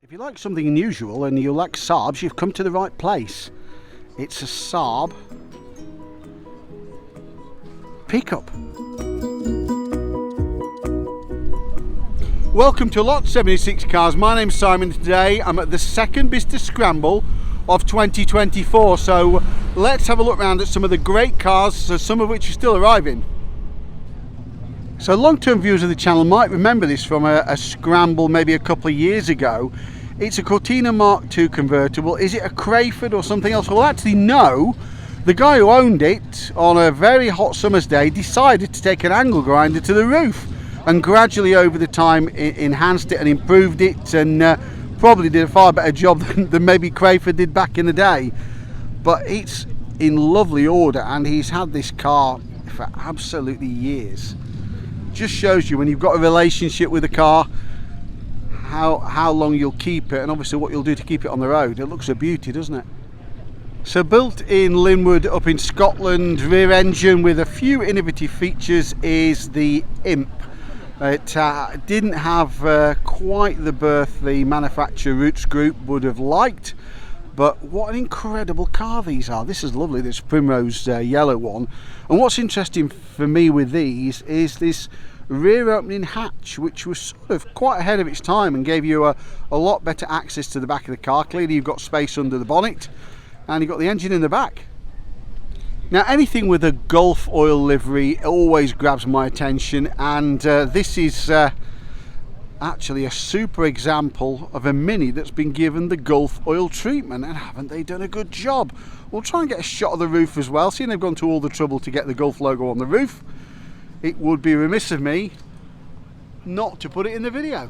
If you like something unusual and you like Saabs, you've come to the right place. It's a Saab pickup. Welcome to Lot 76 Cars. My name's Simon. Today I'm at the second Bicester Scramble of 2024. So let's have a look around at some of the great cars, some of which are still arriving. So long-term viewers of the channel might remember this from a scramble maybe a couple of years ago. It's a Cortina Mark II convertible. Is it a Crayford or something else? Well, actually no. The guy who owned it on a very hot summer's day decided to take an angle grinder to the roof and gradually over the time enhanced it and improved it, and probably did a far better job than maybe Crayford did back in the day. But it's in lovely order and he's had this car for absolutely years. Just shows you when you've got a relationship with a car how long you'll keep it, and obviously what you'll do to keep it on the road. It looks a beauty, doesn't it? So built in Linwood up in Scotland, rear engine with a few innovative features is the Imp. It didn't have quite the berth the manufacturer Roots Group would have liked, but what an incredible car these are. This is lovely, this primrose yellow one. And what's interesting for me with these is this rear opening hatch, which was sort of quite ahead of its time and gave you a lot better access to the back of the car. Clearly you've got space under the bonnet and you've got the engine in the back. Now anything with a Gulf oil livery always grabs my attention, and this is actually a super example of a Mini that's been given the Gulf oil treatment, and haven't they done a good job? We'll try and get a shot of the roof as well, seeing they've gone to all the trouble to get the Gulf logo on the roof. It would be remiss of me not to put it in the video.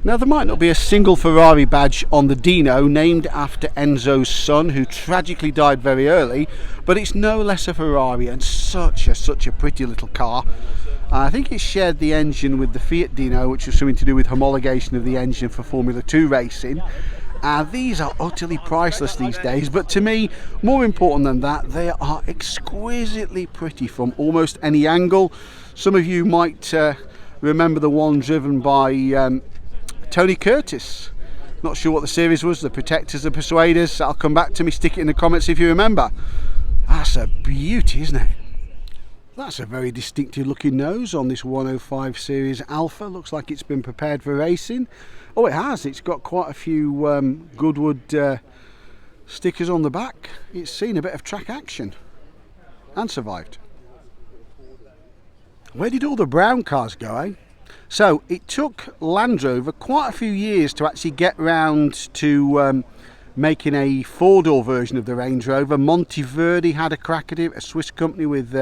Now there might not be a single Ferrari badge on the Dino named after Enzo's son, who tragically died very early, but it's no less a Ferrari, and such a pretty little car. I think it shared the engine with the Fiat Dino, which was something to do with homologation of the engine for Formula 2 racing. These are utterly priceless these days, but to me, more important than that, they are exquisitely pretty from almost any angle. Some of you might remember the one driven by Tony Curtis. Not sure what the series was, the Protectors, the Persuaders. I'll come back to me, stick it in the comments if you remember. That's a beauty, isn't it? That's a very distinctive looking nose on this 105 series Alpha. Looks like it's been prepared for racing. Oh, it has. It's got quite a few Goodwood stickers on the back. It's seen a bit of track action and survived. Where did all the brown cars go, eh? So it took Land Rover quite a few years to actually get round to making a four-door version of the Range Rover. Monteverdi had a crack at it, a Swiss company with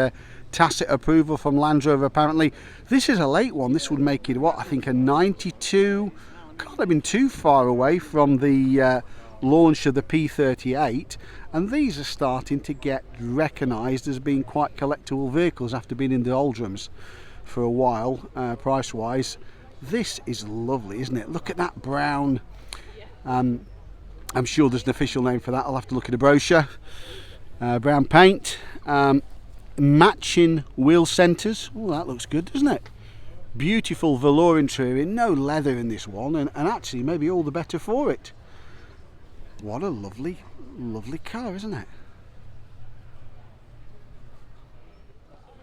tacit approval from Land Rover apparently. This is a late one. This would make it, what, I think a 92. Can't have been too far away from the launch of the P38, and these are starting to get recognised as being quite collectible vehicles after being in the doldrums for a while, price wise. This is lovely, isn't it? Look at that brown. I'm sure there's an official name for that. I'll have to look at a brochure. Brown paint, matching wheel centres. Oh, that looks good, doesn't it? Beautiful velour interior, no leather in this one, and actually maybe all the better for it. What a lovely car, isn't it?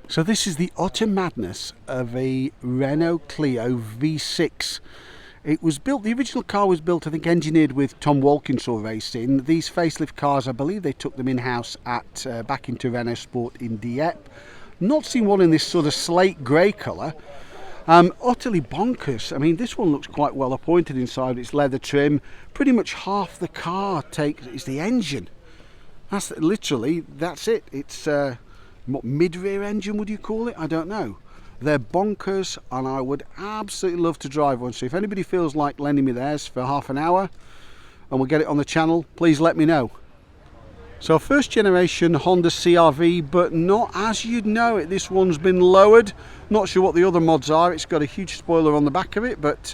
So this is the utter madness of a Renault Clio V6. It was built, the original car was built, I think, engineered with Tom Walkinshaw Racing. These facelift cars, I believe they took them in-house at back into Renault Sport in Dieppe. Not seen one in this sort of slate grey colour. Utterly bonkers. I mean, this one looks quite well appointed inside. It's leather trim. Pretty much half the car is the engine. That's literally, that's it. It's what mid-rear engine would you call it? I don't know. They're bonkers, and I would absolutely love to drive one. So if anybody feels like lending me theirs for half an hour and we'll get it on the channel, please let me know. So first generation Honda CR-V, but not as you'd know it. This one's been lowered. Not sure what the other mods are. It's got a huge spoiler on the back of it, but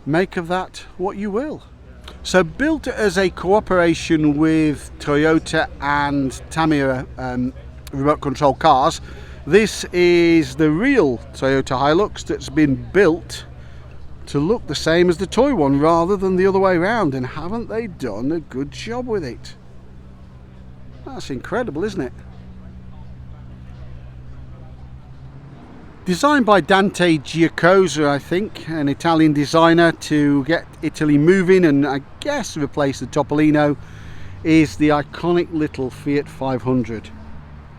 make of that what you will. So built as a cooperation with Toyota and Tamiya remote control cars, this is the real Toyota Hilux that's been built to look the same as the toy one rather than the other way around, and haven't they done a good job with it? That's incredible, isn't it? Designed by Dante Giacosa, I think, an Italian designer to get Italy moving and I guess replace the Topolino, is the iconic little Fiat 500.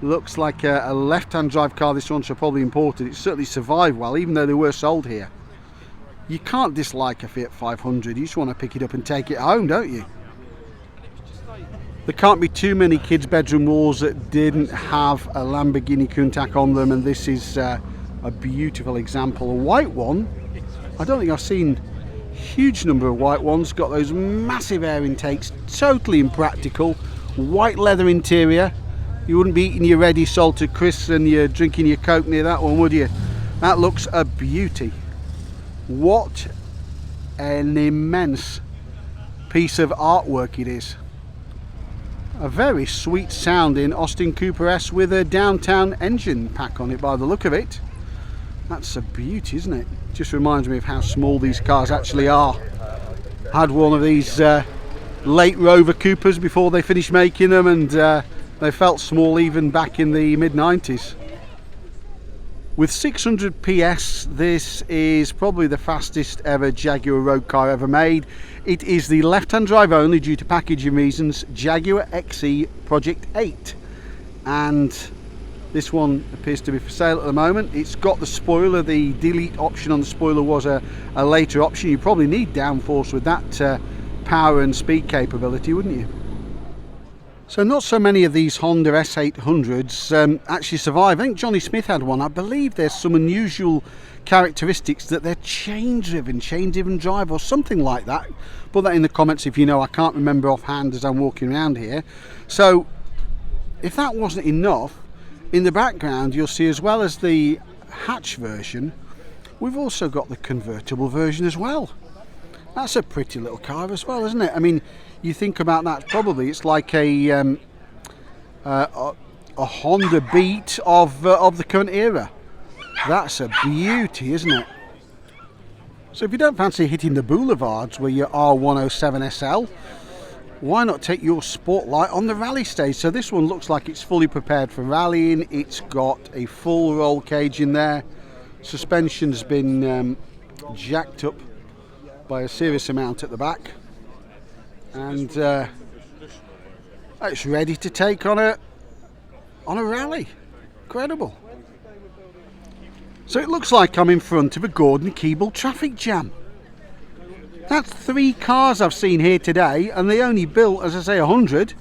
Looks like a left-hand drive car, this one, so probably imported. It certainly survived well, even though they were sold here. You can't dislike a Fiat 500, you just want to pick it up and take it home, don't you? There can't be too many kids' bedroom walls that didn't have a Lamborghini Countach on them, and this is a beautiful example. A white one, I don't think I've seen a huge number of white ones. Got those massive air intakes, totally impractical. White leather interior. You wouldn't be eating your ready salted crisps and you're drinking your Coke near that one, would you? That looks a beauty. What an immense piece of artwork it is. A very sweet sounding Austin Cooper S with a downtown engine pack on it by the look of it. That's a beauty, isn't it? Just reminds me of how small these cars actually are. Had one of these late Rover Coopers before they finished making them, and they felt small even back in the mid-90s. With 600 PS, this is probably the fastest ever Jaguar road car ever made. It is the left-hand drive only, due to packaging reasons, Jaguar XE Project 8. And this one appears to be for sale at the moment. It's got the spoiler. The delete option on the spoiler was a later option. You probably need downforce with that power and speed capability, wouldn't you? So not so many of these Honda S800s actually survive. I think Johnny Smith had one. I believe there's some unusual characteristics that they're chain driven drive or something like that. Put that in the comments if you know. I can't remember offhand as I'm walking around here. So if that wasn't enough, in the background you'll see, as well as the hatch version, we've also got the convertible version as well. That's a pretty little car as well, isn't it? I mean, you think about that, probably it's like a Honda Beat of the current era. That's a beauty, isn't it? So if you don't fancy hitting the boulevards with your R107 SL, why not take your Sportlight on the rally stage? So this one looks like it's fully prepared for rallying. It's got a full roll cage in there. Suspension's been jacked up by a serious amount at the back, and it's ready to take on a rally. Incredible. So it looks like I'm in front of a Gordon Keeble traffic jam. That's 3 cars I've seen here today, and they only built, as I say, 100.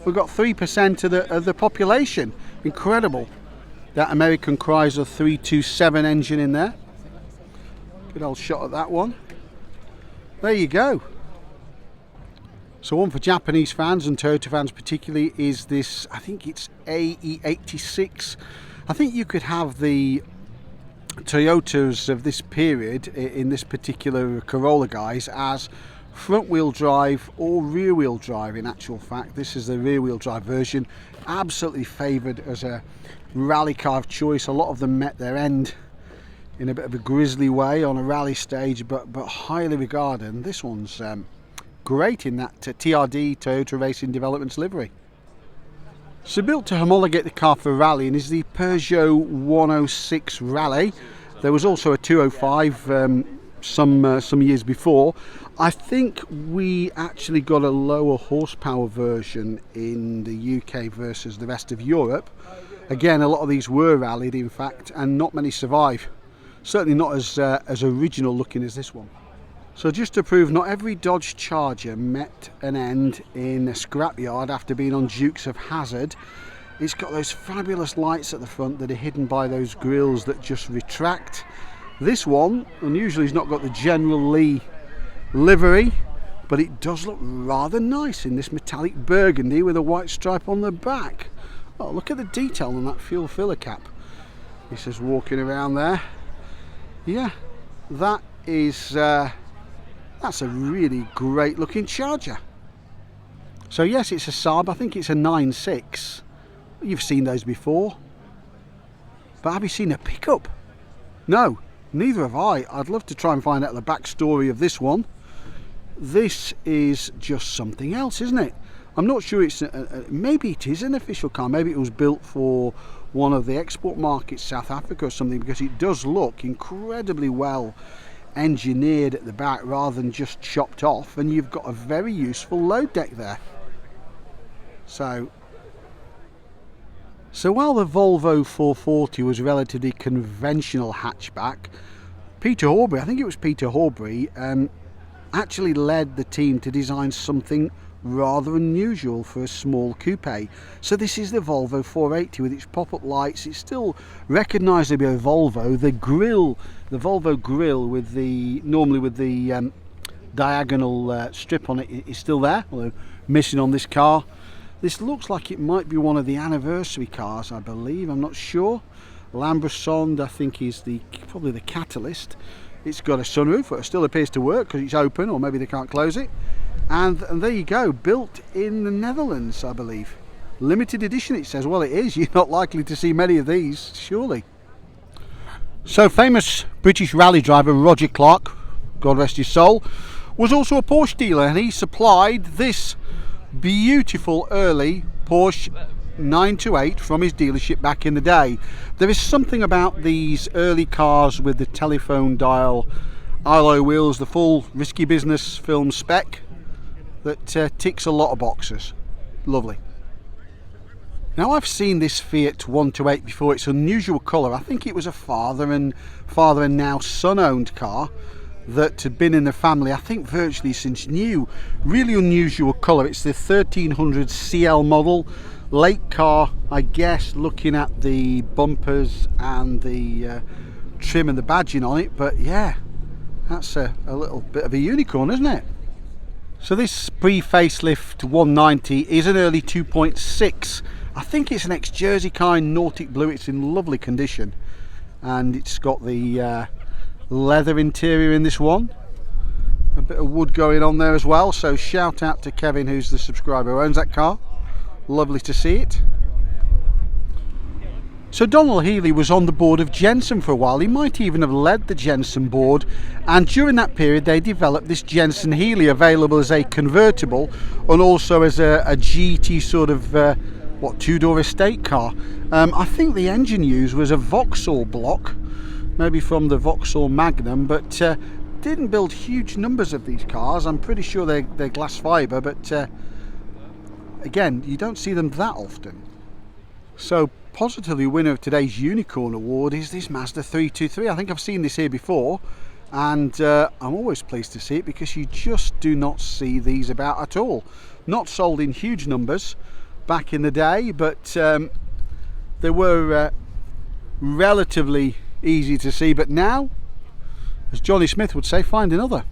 We've got 3% of the population. Incredible. That American Chrysler 327 engine in there. Good old shot at that one. There you go. So one for Japanese fans and Toyota fans particularly is this, I think it's AE86. I think you could have the Toyotas of this period in this particular Corolla, guys, as front wheel drive or rear wheel drive. In actual fact, this is the rear wheel drive version, absolutely favoured as a rally car of choice. A lot of them met their end in a bit of a grisly way on a rally stage, but highly regarded. And this one's great in that TRD, Toyota Racing Developments livery. So built to homologate the car for rallying is the Peugeot 106 Rally. There was also a 205 some years before. I think we actually got a lower horsepower version in the UK versus the rest of Europe. Again, a lot of these were rallied, in fact, and not many survive. Certainly not as original looking as this one. So just to prove not every Dodge Charger met an end in a scrapyard after being on Dukes of Hazzard, it's got those fabulous lights at the front that are hidden by those grills that just retract. This one, unusually, has not got the General Lee livery, but it does look rather nice in this metallic burgundy with a white stripe on the back. Oh, look at the detail on that fuel filler cap. He's just walking around there. Yeah, that is that's a really great looking Charger. So yes, it's a Saab. I think it's a 9.6. You've seen those before, but have you seen a pickup? No, Neither have I. I'd love to try and find out the backstory of this one. This is just something else, isn't it? I'm not sure it's maybe it is an official car. Maybe it was built for one of the export markets, South Africa or something, because it does look incredibly well engineered at the back rather than just chopped off, and you've got a very useful load deck there. So while the Volvo 440 was a relatively conventional hatchback, Peter Horbury, I think it was Peter Horbury, actually led the team to design something rather unusual for a small coupe. So this is the Volvo 480 with its pop-up lights. It's still recognisably a Volvo. The grille, the Volvo grille with the diagonal strip on it is still there, although missing on this car. This looks like it might be one of the anniversary cars, I believe. I'm not sure. Lambrisonde, I think, is probably the catalyst. It's got a sunroof, but it still appears to work because it's open, or maybe they can't close it. And there you go, built in the Netherlands, I believe. Limited edition, it says. Well, it is. You're not likely to see many of these, surely. So, famous British rally driver Roger Clark, God rest his soul, was also a Porsche dealer, and he supplied this beautiful early Porsche 928 from his dealership back in the day. There is something about these early cars with the telephone dial alloy wheels, the full Risky Business film spec, that ticks a lot of boxes. Lovely. Now, I've seen this Fiat 128 before. It's an unusual colour. I think it was a father and now son owned car that had been in the family, I think, virtually since new. Really unusual colour. It's the 1300 CL model. Late car, I guess, looking at the bumpers and the trim and the badging on it. But yeah, that's a little bit of a unicorn, isn't it? So this pre-facelift 190 is an early 2.6. I think it's an ex-Jersey car in Nautic Blue. It's in lovely condition, and it's got the leather interior in this one. A bit of wood going on there as well, so shout out to Kevin, who's the subscriber who owns that car. Lovely to see it. So Donald Healey was on the board of Jensen for a while. He might even have led the Jensen board, and during that period they developed this Jensen Healey, available as a convertible and also as a GT sort of two-door estate car. I think the engine used was a Vauxhall block, maybe from the Vauxhall Magnum, but didn't build huge numbers of these cars. I'm pretty sure they're glass fibre, but again, you don't see them that often. So positively winner of today's Unicorn Award is this Mazda 323. I think I've seen this here before, and I'm always pleased to see it because you just do not see these about at all. Not sold in huge numbers back in the day, but they were relatively easy to see. But now, as Johnny Smith would say, find another.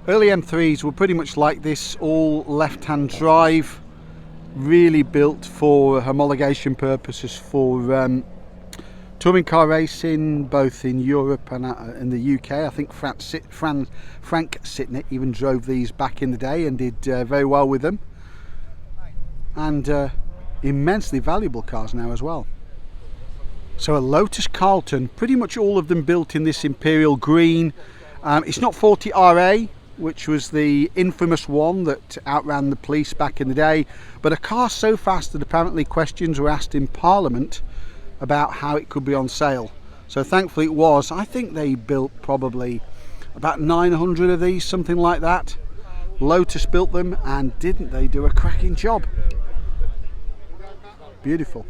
Early M3s were pretty much like this, all left-hand drive, really built for homologation purposes for touring car racing, both in Europe and in the UK. I think Frank Sitnett even drove these back in the day and did very well with them. And immensely valuable cars now as well. So a Lotus Carlton, pretty much all of them built in this Imperial Green. It's not 40 RA, which was the infamous one that outran the police back in the day, but a car so fast that apparently questions were asked in Parliament about how it could be on sale. So thankfully it was. I think they built probably about 900 of these, something like that. Lotus built them, and didn't they do a cracking job? Beautiful.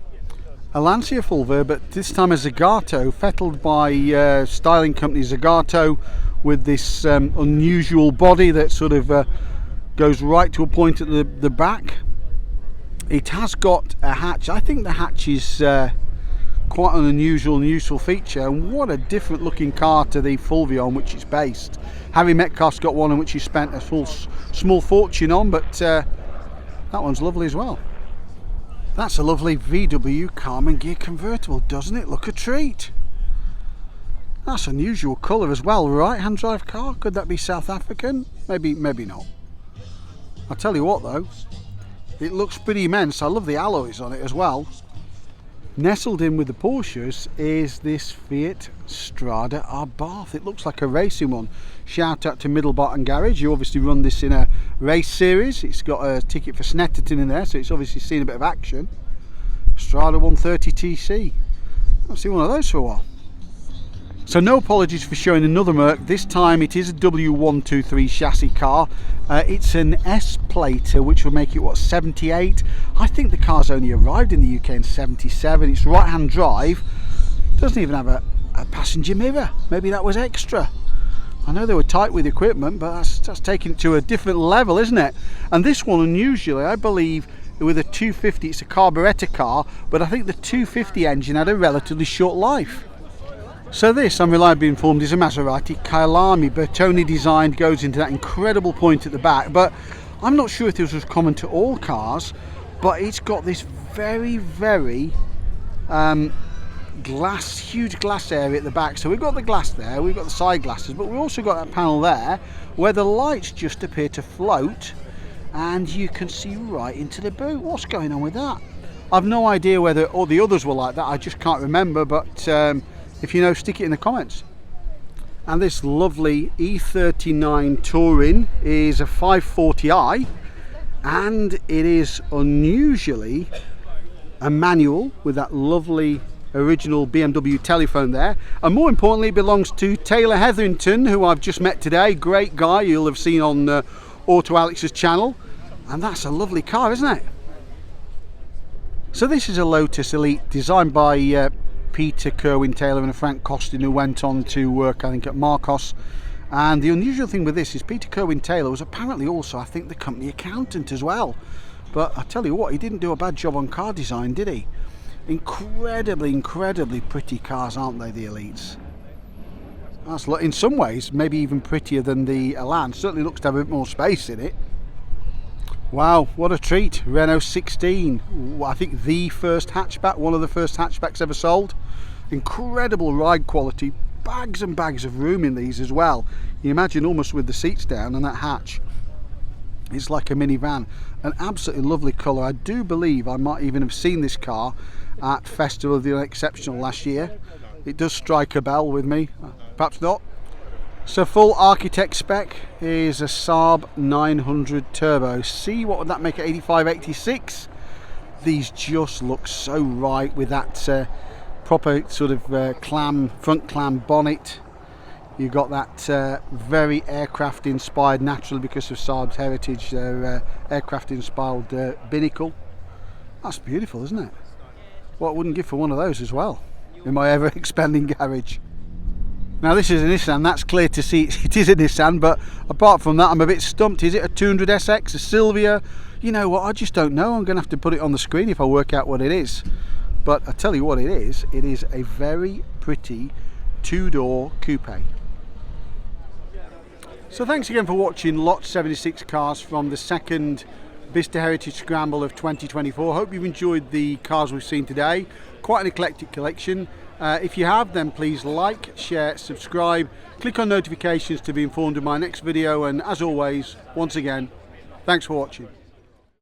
A Lancia Fulvia, but this time a Zagato, fettled by styling company Zagato, with this unusual body that sort of goes right to a point at the back. It has got a hatch. I think the hatch is quite an unusual and useful feature, and what a different looking car to the Fulvia on which it's based. Harry Metcalf's got one on which he spent a small fortune on, but that one's lovely as well. That's a lovely VW Carman gear convertible, doesn't it? Look a treat. That's an unusual colour as well. Right hand drive car, could that be South African? Maybe not. I'll tell you what though, it looks pretty immense. I love the alloys on it as well. Nestled in with the Porsches is this Fiat Strada Abarth. It looks like a racing one. Shout out to Middlebottom Garage. You obviously run this in a race series. It's got a ticket for Snetterton in there, so it's obviously seen a bit of action. Strada 130 TC. I've seen one of those for a while. So no apologies for showing another Merc. This time it is a W123 chassis car. It's an S-plater, which will make it, what, 78? I think the car's only arrived in the UK in 77. It's right-hand drive. Doesn't even have a passenger mirror. Maybe that was extra. I know they were tight with equipment, but that's taking it to a different level, isn't it? And this one, unusually, I believe, with a 250, it's a carburettor car, but I think the 250 engine had a relatively short life. So this, I'm reliably informed, is a Maserati Kyalami, Bertone designed, goes into that incredible point at the back, but I'm not sure if this was common to all cars, but it's got this very, very huge glass area at the back. So we've got the glass there, we've got the side glasses, but we've also got that panel there where the lights just appear to float and you can see right into the boot. What's going on with that? I've no idea whether all the others were like that, I just can't remember, but if you know, stick it in the comments. And this lovely E39 Touring is a 540i, and it is unusually a manual with that lovely original BMW telephone there, and more importantly it belongs to Taylor Hetherington, who I've just met today. Great guy, you'll have seen on Auto Alex's channel, and that's a lovely car, isn't it? So this is a Lotus Elite designed by Peter Kerwin-Taylor and Frank Costin, who went on to work, I think, at Marcos. And the unusual thing with this is Peter Kerwin-Taylor was apparently also, I think, the company accountant as well. But I tell you what, he didn't do a bad job on car design, did he? Incredibly pretty cars, aren't they, the Elites? That's, in some ways, maybe even prettier than the Elan. Certainly looks to have a bit more space in it. Wow, what a treat. Renault 16, I think the first hatchback, one of the first hatchbacks ever sold. Incredible ride quality, bags and bags of room in these as well. You imagine almost with the seats down and that hatch. It's like a minivan. An absolutely lovely colour. I do believe I might even have seen this car at Festival of the Unexceptional last year. It does strike a bell with me, perhaps not. So full architect spec is a Saab 900 Turbo. See, what would that make it, 85, 86? These just look so right with that proper sort of front clam bonnet. You've got that very aircraft inspired, naturally because of Saab's heritage, their aircraft inspired binnacle. That's beautiful, isn't it? What I wouldn't give for one of those as well in my ever expanding garage. Now this is a Nissan, that's clear to see, it is a Nissan, but apart from that I'm a bit stumped. Is it a 200SX, a Silvia? You know what, I just don't know. I'm going to have to put it on the screen if I work out what it is. But I tell you what it is a very pretty two-door coupe. So thanks again for watching Lot 76 cars from the second Bicester Heritage Scramble of 2024. Hope you've enjoyed the cars we've seen today. Quite an eclectic collection. If you have, then please like, share, subscribe, click on notifications to be informed of my next video, and as always, once again, thanks for watching.